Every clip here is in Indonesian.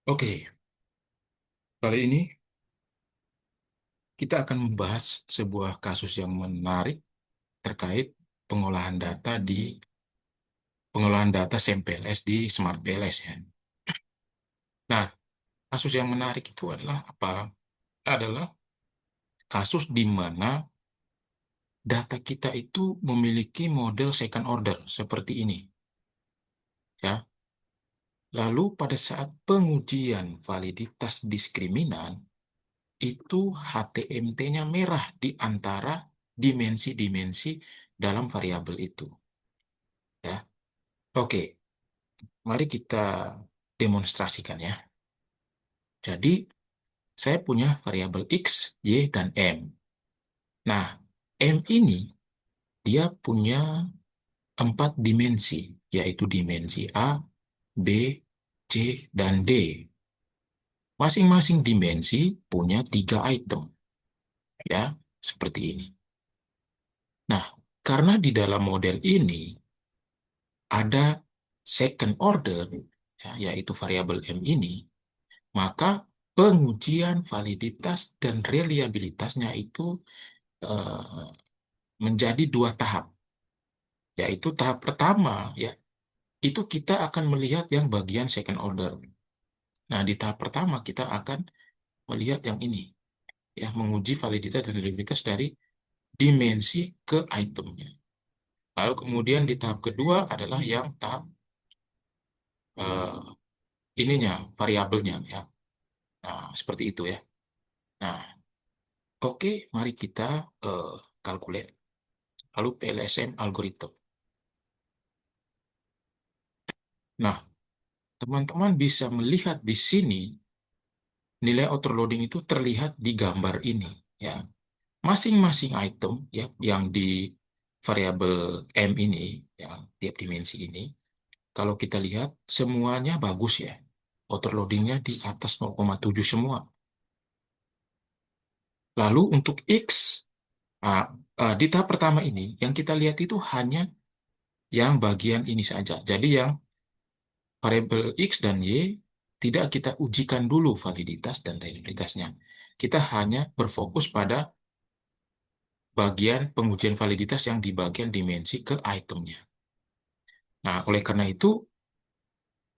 Oke, kali ini kita akan membahas sebuah kasus yang menarik terkait pengolahan data SMPLS di Smart PLS ya. Nah, kasus yang menarik itu adalah apa? Adalah kasus di mana data kita itu memiliki model second order seperti ini ya. Lalu pada saat pengujian validitas diskriminan itu HTMT-nya merah di antara dimensi-dimensi dalam variabel itu ya. Oke, mari kita demonstrasikan ya. Jadi, saya punya variabel X, Y, dan M. Nah, M ini dia punya 4 dimensi, yaitu dimensi A, B, C, dan D. Masing-masing dimensi punya 3 item, ya, seperti ini. Nah, karena di dalam model ini ada second order, ya, yaitu variabel M ini, maka pengujian validitas dan reliabilitasnya itu eh, menjadi 2 tahap. Yaitu tahap pertama, ya, itu kita akan melihat yang bagian second order. Nah, di tahap pertama kita akan melihat yang ini, ya, menguji validitas dan reliabilitas dari dimensi ke itemnya. Lalu kemudian di tahap kedua adalah yang tahap eh, ininya, variabelnya, ya. Nah, seperti itu ya. Nah, oke, mari kita eh, calculate. Lalu PLSM algorithm. Nah, teman-teman bisa melihat di sini nilai autoloading itu terlihat di gambar ini ya. Masing-masing item ya yang di variabel M ini yang tiap dimensi ini kalau kita lihat semuanya bagus ya. Autoloadingnya di atas 0,7 semua. Lalu untuk X ah, di tahap pertama ini yang kita lihat itu hanya yang bagian ini saja. Jadi yang variabel X dan Y tidak kita ujikan dulu validitas dan reliabilitasnya. Kita hanya berfokus pada bagian pengujian validitas yang di bagian dimensi ke itemnya. Nah, oleh karena itu,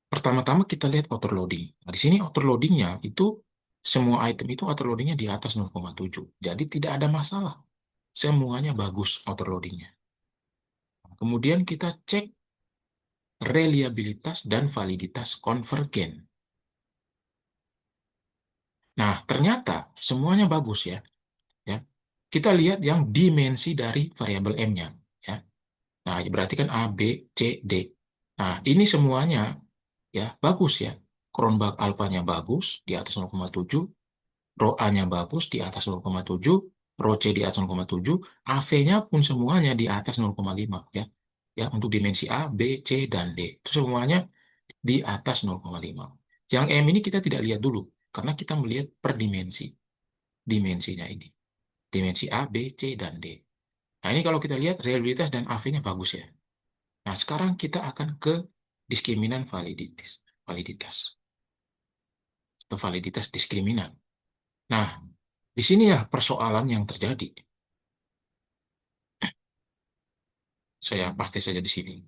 pertama-tama kita lihat outer loading. Nah, di sini outer loadingnya itu semua item itu outer loadingnya di atas 0,7. Jadi tidak ada masalah. Semuanya bagus outer loadingnya. Kemudian kita cek reliabilitas dan validitas konvergen. Nah, ternyata semuanya bagus ya. Ya, kita lihat yang dimensi dari variabel M-nya. Ya. Nah, berarti kan A, B, C, D. Nah, ini semuanya ya bagus ya. Cronbach alfanya bagus di atas 0,7, rho A-nya bagus di atas 0,7, rho C di atas 0,7, AV-nya pun semuanya di atas 0,5 ya. Ya, untuk dimensi A, B, C, dan D. Itu semuanya di atas 0,5. Yang M ini kita tidak lihat dulu karena kita melihat per dimensi. Dimensinya ini. Dimensi A, B, C, dan D. Nah, ini kalau kita lihat reliabilitas dan AV-nya bagus ya. Nah, sekarang kita akan ke diskriminan validitas. Validitas atau validitas diskriminan. Nah, di sini ya persoalan yang terjadi. Saya pasti saja di sini.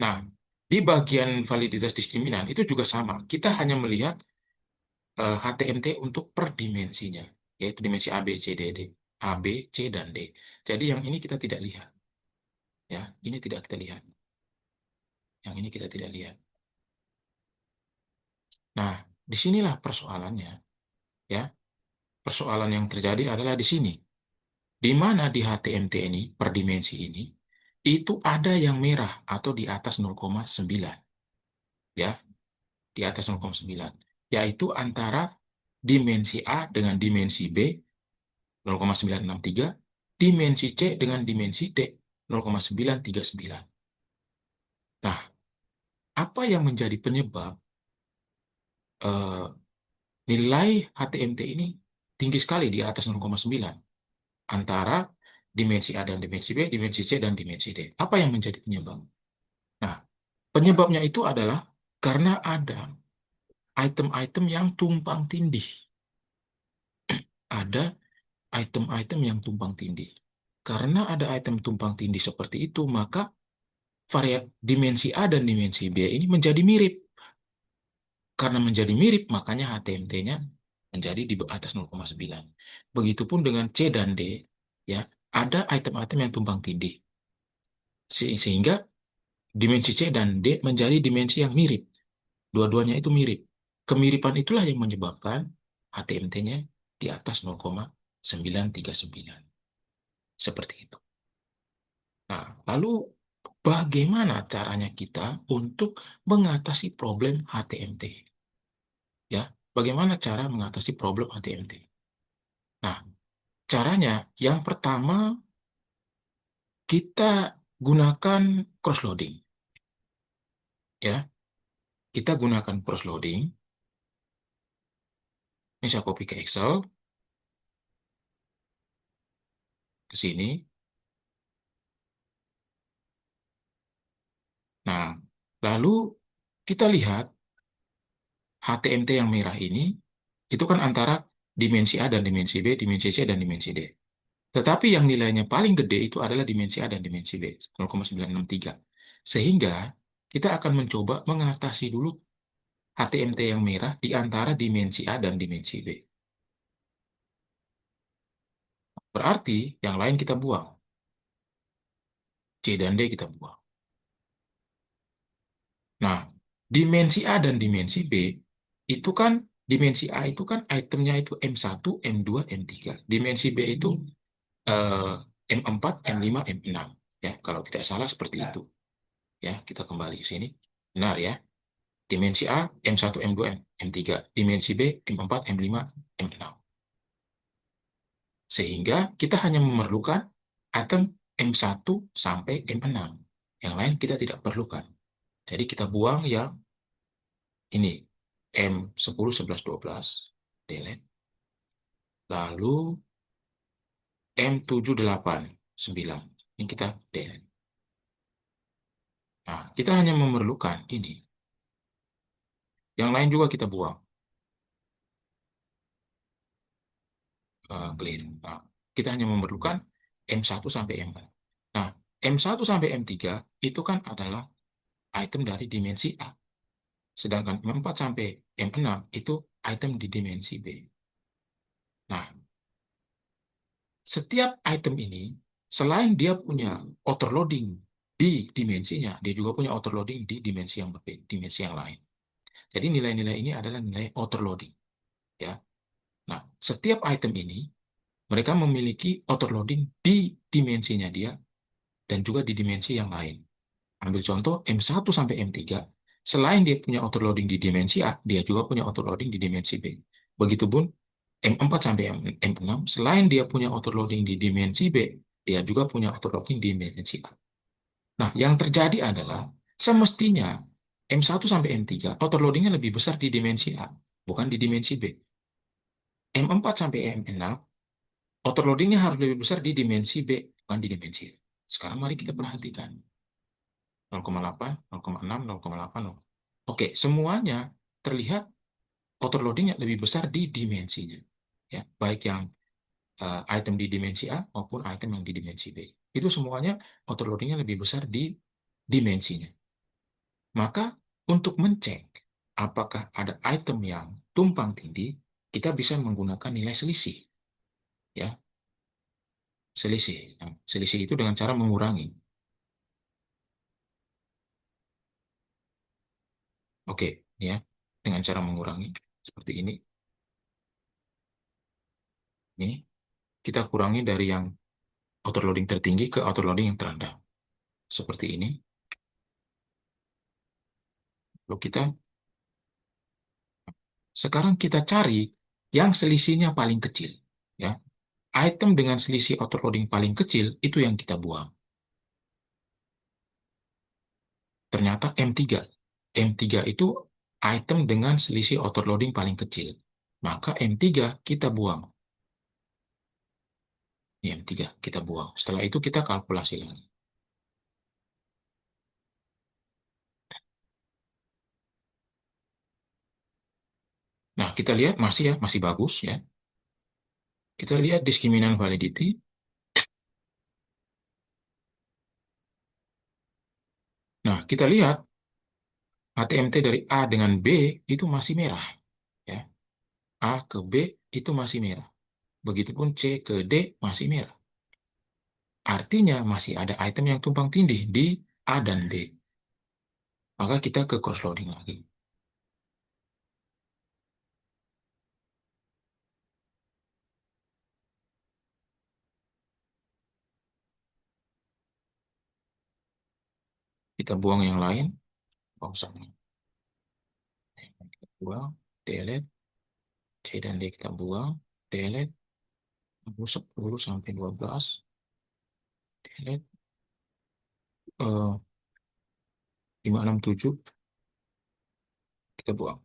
Nah, di bagian validitas diskriminan itu juga sama. Kita hanya melihat HTMT untuk per dimensinya, yaitu dimensi A, B, C, D, D. A, B, C, dan D. Jadi yang ini kita tidak lihat. Ya, ini tidak kita lihat. Yang ini kita tidak lihat. Nah, disinilah persoalannya. Ya, persoalan yang terjadi adalah di sini. Di mana di HTMT ini, per dimensi ini, itu ada yang merah atau di atas 0,9. Ya, di atas 0,9. Yaitu antara dimensi A dengan dimensi B 0,963, dimensi C dengan dimensi D 0,939. Nah, apa yang menjadi penyebab eh, nilai HTMT ini tinggi sekali di atas 0,9 antara dimensi A dan dimensi B, dimensi C dan dimensi D? Apa yang menjadi penyebab? Nah, penyebabnya itu adalah karena ada item-item yang tumpang tindih. Ada item-item yang tumpang tindih. Karena ada item tumpang tindih seperti itu, maka dimensi A dan dimensi B ini menjadi mirip. Karena menjadi mirip, makanya HTMT-nya menjadi di atas 0,9. Begitupun dengan C dan D, ya, ada item-item yang tumpang tindih. Sehingga dimensi C dan D menjadi dimensi yang mirip. Dua-duanya itu mirip. Kemiripan itulah yang menyebabkan HTMT-nya di atas 0,939. Seperti itu. Nah, lalu bagaimana caranya kita untuk mengatasi problem HTMT? Ya, bagaimana cara mengatasi problem HTMT? Nah, caranya yang pertama kita gunakan cross-loading. Ya, kita gunakan cross-loading. Ini saya copy ke Excel, ke sini. Nah, lalu kita lihat HTMT yang merah ini, itu kan antara dimensi A dan dimensi B, dimensi C dan dimensi D. Tetapi yang nilainya paling gede itu adalah dimensi A dan dimensi B, 0,963. Sehingga kita akan mencoba mengatasi dulu HTMT yang merah di antara dimensi A dan dimensi B. Berarti yang lain kita buang. C dan D kita buang. Nah, dimensi A dan dimensi B itu kan dimensi A itu kan itemnya itu M1, M2, M3. Dimensi B itu eh, M4, M5, M6. Ya, kalau tidak salah seperti itu. Ya, kita kembali ke sini. Benar ya. Dimensi A M1, M2, M3. Dimensi B M4, M5, M6. Sehingga kita hanya memerlukan item M1 sampai M6. Yang lain kita tidak perlukan. Jadi kita buang yang ini M10, 11, 12. Delete. Lalu M7, 8, 9. Ini kita delete. Nah, kita hanya memerlukan ini. Yang lain juga kita buang. Clear. Nah, kita hanya memerlukan M1 sampai M4. Nah, M1 sampai M3 itu kan adalah item dari dimensi A. Sedangkan M4 sampai M6 itu item di dimensi B. Nah, setiap item ini, selain dia punya overloading di dimensinya, dia juga punya overloading di dimensi yang berbeda, dimensi yang lain. Jadi nilai-nilai ini adalah nilai overloading. Ya. Nah, setiap item ini, mereka memiliki overloading di dimensinya dia dan juga di dimensi yang lain. Ambil contoh M1 sampai M3, selain dia punya autoloading di dimensi A, dia juga punya autoloading di dimensi B. Begitupun M4 sampai M6, selain dia punya autoloading di dimensi B, dia juga punya autoloading di dimensi A. Nah, yang terjadi adalah semestinya M1 sampai M3 autoloadingnya lebih besar di dimensi A, bukan di dimensi B. M4 sampai M6 autoloadingnya harus lebih besar di dimensi B, bukan di dimensi A. Sekarang mari kita perhatikan. 0,8, 0,6, 0,8. Oke, semuanya terlihat overloadingnya lebih besar di dimensinya. Ya, baik yang item di dimensi A maupun item yang di dimensi B. Itu semuanya overloadingnya lebih besar di dimensinya. Maka untuk mencek apakah ada item yang tumpang tindih, kita bisa menggunakan nilai selisih. Ya, selisih. Nah, selisih itu dengan cara mengurangi. Oke, ya, dengan cara mengurangi seperti ini. Ini kita kurangi dari yang autoloading tertinggi ke autoloading yang terendah. Seperti ini. Lalu sekarang kita cari yang selisihnya paling kecil. Ya. Item dengan selisih autoloading paling kecil itu yang kita buang. Ternyata M3. M3 itu item dengan selisih autoloading paling kecil. Maka M3 kita buang. Ini M3 kita buang. Setelah itu kita kalkulasi lagi. kita lihat masih ya, masih bagus ya. Kita lihat diskriminan validity. Nah, kita lihat HTMT dari A dengan B itu masih merah ya. A ke B itu masih merah. Begitupun C ke D masih merah. Artinya masih ada item yang tumpang tindih di A dan D. Maka kita ke cross loading lagi. Kita buang yang lain. Oh, sama. Kita buang, delete, C dan D kita buang, delete, 10 sampai 12, delete, 567 kita buang.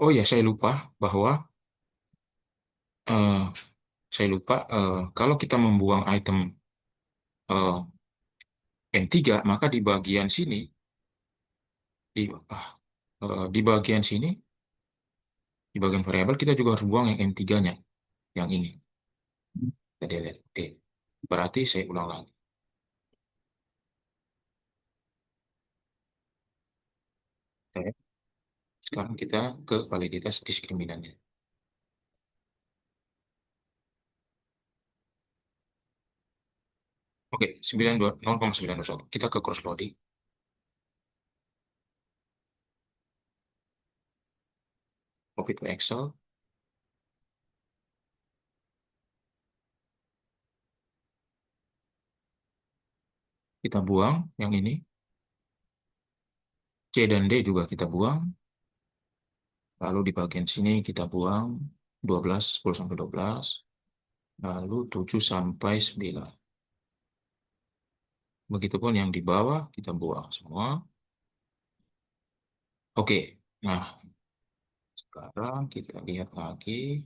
Oh ya, saya lupa bahwa eh, kalau kita membuang item eh, M3, maka di bagian sini di ah, di bagian sini di bagian variabel kita juga harus buang yang M3-nya, yang ini. Kita delete. Oke. Berarti saya ulang lagi. Oke. Sekarang kita ke validitas diskriminannya. Oke, 0,921. Kita ke cross loading. Copy to Excel. Kita buang yang ini. C dan D juga kita buang. Lalu di bagian sini kita buang 12, 10 sampai 12. Lalu 7 sampai 9. Begitupun yang di bawah kita buang semua. Oke, nah sekarang kita lihat lagi.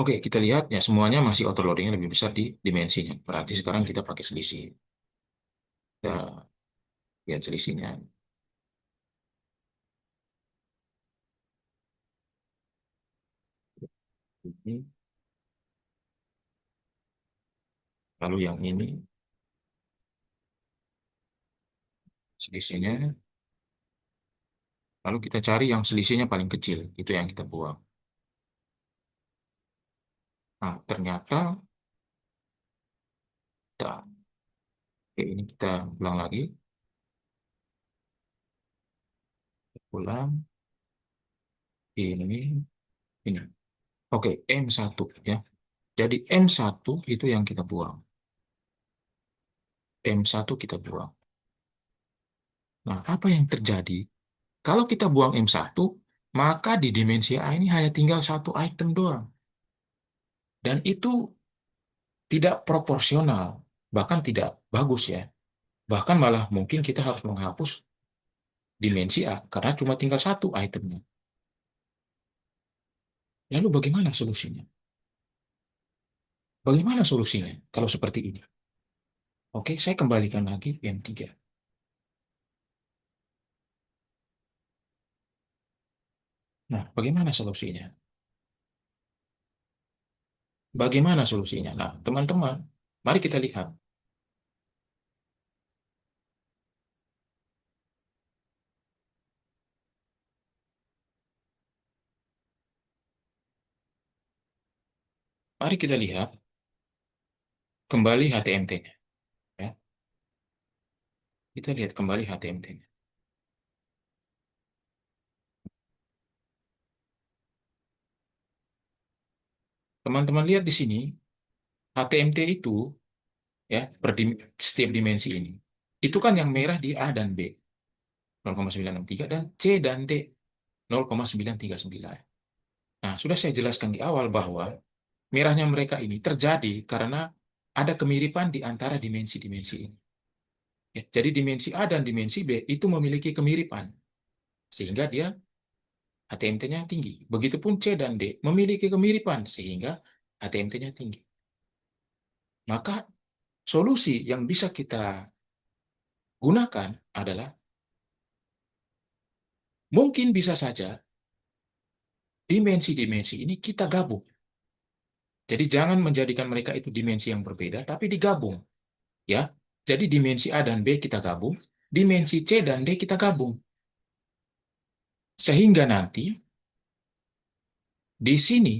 Oke, kita lihat ya semuanya masih auto loadingnya lebih besar di dimensinya. Berarti sekarang kita pakai selisih. Kita lihat selisihnya. Ini. Lalu yang ini selisihnya. Lalu kita cari yang selisihnya paling kecil. Itu yang kita buang. Nah, ternyata kita, oke, ini kita ulang lagi. Ulang. Ini. Oke, M1 ya. Jadi M1 itu yang kita buang. M1 kita buang. Nah, apa yang terjadi? Kalau kita buang M1, maka di dimensi A ini hanya tinggal satu item doang. Dan itu tidak proporsional, bahkan tidak bagus ya. Bahkan malah mungkin kita harus menghapus dimensi A karena cuma tinggal satu itemnya. Lalu bagaimana solusinya? Bagaimana solusinya kalau seperti ini? Oke, saya kembalikan lagi M3. Nah, bagaimana solusinya? Bagaimana solusinya? Nah, teman-teman, mari kita lihat. Mari kita lihat kembali HTMT-nya. Ya. Kita lihat kembali HTMT-nya. Teman-teman lihat di sini, HTMT itu ya setiap dimensi ini. Itu kan yang merah di A dan B 0,963 dan C dan D 0,939. Nah, sudah saya jelaskan di awal bahwa merahnya mereka ini terjadi karena ada kemiripan di antara dimensi-dimensi ini. Ya, jadi dimensi A dan dimensi B itu memiliki kemiripan sehingga dia HTMT-nya tinggi. Begitupun C dan D memiliki kemiripan sehingga HTMT-nya tinggi. Maka solusi yang bisa kita gunakan adalah Mungkin bisa saja dimensi-dimensi ini kita gabung. Jadi jangan menjadikan mereka itu dimensi yang berbeda, tapi digabung. Ya, jadi dimensi A dan B kita gabung, dimensi C dan D kita gabung. Sehingga nanti di sini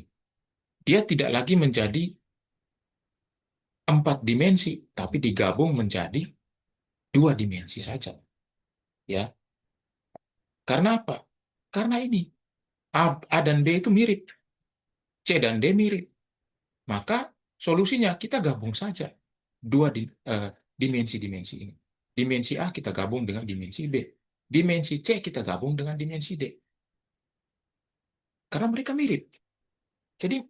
dia tidak lagi menjadi 4 dimensi, tapi digabung menjadi 2 dimensi saja. Ya, karena apa? Karena ini A dan B itu mirip, C dan D mirip. Maka solusinya kita gabung saja dimensi-dimensi ini. Dimensi A kita gabung dengan dimensi B. Dimensi C kita gabung dengan dimensi D. Karena mereka mirip. Jadi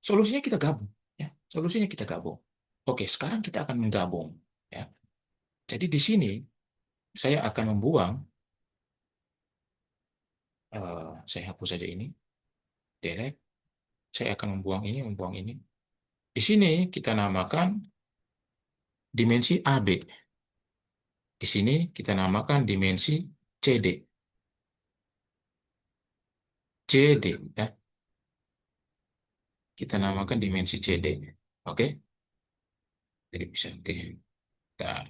solusinya kita gabung. Ya, solusinya kita gabung. Oke, sekarang kita akan menggabung. Ya. Jadi di sini saya akan membuang, saya hapus saja ini, delete. Saya akan membuang ini, membuang ini. Di sini kita namakan dimensi AB. Di sini kita namakan dimensi CD. CD, ya. Kita namakan dimensi CD. Oke? Jadi bisa, oke. Nah,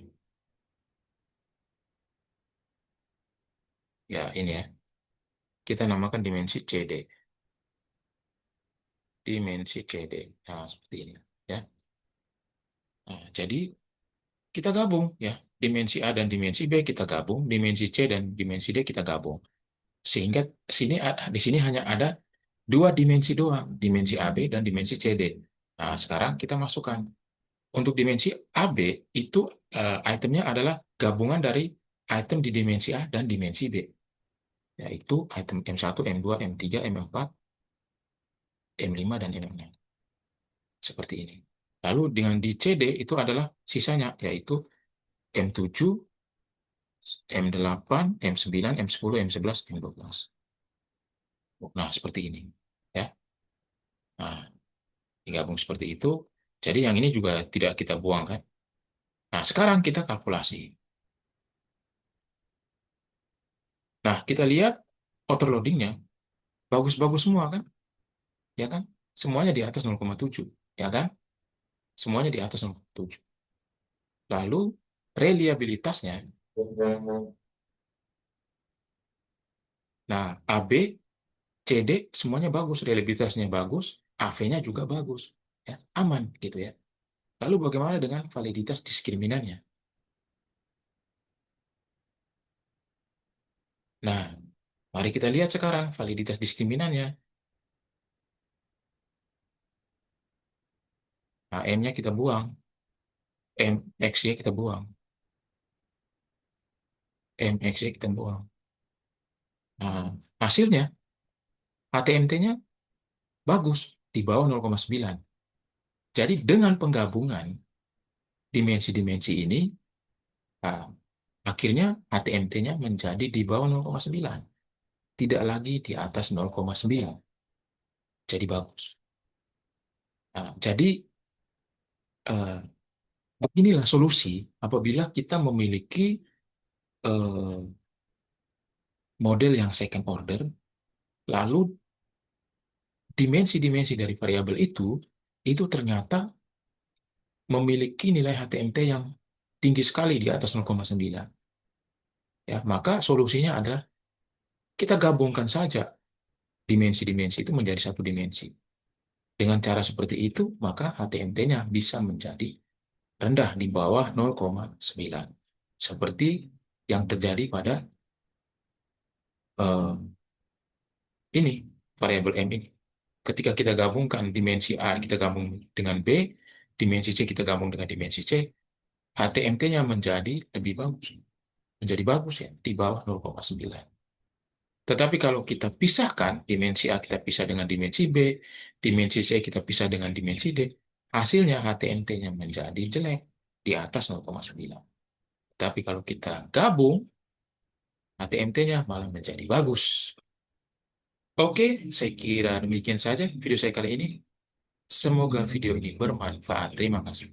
ya ini ya. Kita namakan dimensi CD. Dimensi CD. Nah, seperti ini. Ya. Nah, jadi kita gabung ya. Dimensi A dan dimensi B kita gabung, dimensi C dan dimensi D kita gabung. Sehingga di sini hanya ada 2 dimensi doang, dimensi AB dan dimensi CD. Nah, sekarang kita masukkan. Untuk dimensi AB itu itemnya adalah gabungan dari item di dimensi A dan dimensi B, yaitu item M1, M2, M3, M4, M5, dan M6. Seperti ini. Lalu dengan di CD itu adalah sisanya, yaitu M7, M8, M9, M10, M11, M12. Nah, seperti ini. Ya. Nah, digabung seperti itu. Jadi yang ini juga tidak kita buang kan. Nah, sekarang kita kalkulasi. Nah, kita lihat overloadingnya bagus-bagus semua kan. Ya kan? Semuanya di atas 0,7, ya kan? Semuanya di atas 0,7. Lalu reliabilitasnya, nah AB, CD semuanya bagus, reliabilitasnya bagus, AV-nya juga bagus, ya aman gitu ya. Lalu bagaimana dengan validitas diskriminannya? Nah, mari kita lihat sekarang validitas diskriminannya. Nah, M-nya kita buang, X-nya kita buang, MX-nya kita buang. Nah, hasilnya HTMT-nya bagus di bawah 0,9. Jadi dengan penggabungan dimensi-dimensi ini, nah, akhirnya HTMT-nya menjadi di bawah 0,9. Tidak lagi di atas 0,9. Jadi bagus. Nah, jadi eh, beginilah solusi apabila kita memiliki eh, model yang second order, lalu dimensi-dimensi dari variabel itu ternyata memiliki nilai HTMT yang tinggi sekali di atas 0,9. Ya, maka solusinya adalah kita gabungkan saja dimensi-dimensi itu menjadi satu dimensi. Dengan cara seperti itu, maka HTMT-nya bisa menjadi rendah di bawah 0,9. Seperti yang terjadi pada eh, ini, variabel M ini. Ketika kita gabungkan dimensi A, kita gabung dengan B, dimensi C kita gabung dengan dimensi C, HTMT-nya menjadi lebih bagus. Menjadi bagus ya, di bawah 0,9. Tetapi kalau kita pisahkan, dimensi A kita pisah dengan dimensi B, dimensi C kita pisah dengan dimensi D, hasilnya HTMT-nya menjadi jelek di atas 0,9. Tapi kalau kita gabung, HTMT-nya malah menjadi bagus. Oke, saya kira demikian saja video saya kali ini. Semoga video ini bermanfaat. Terima kasih.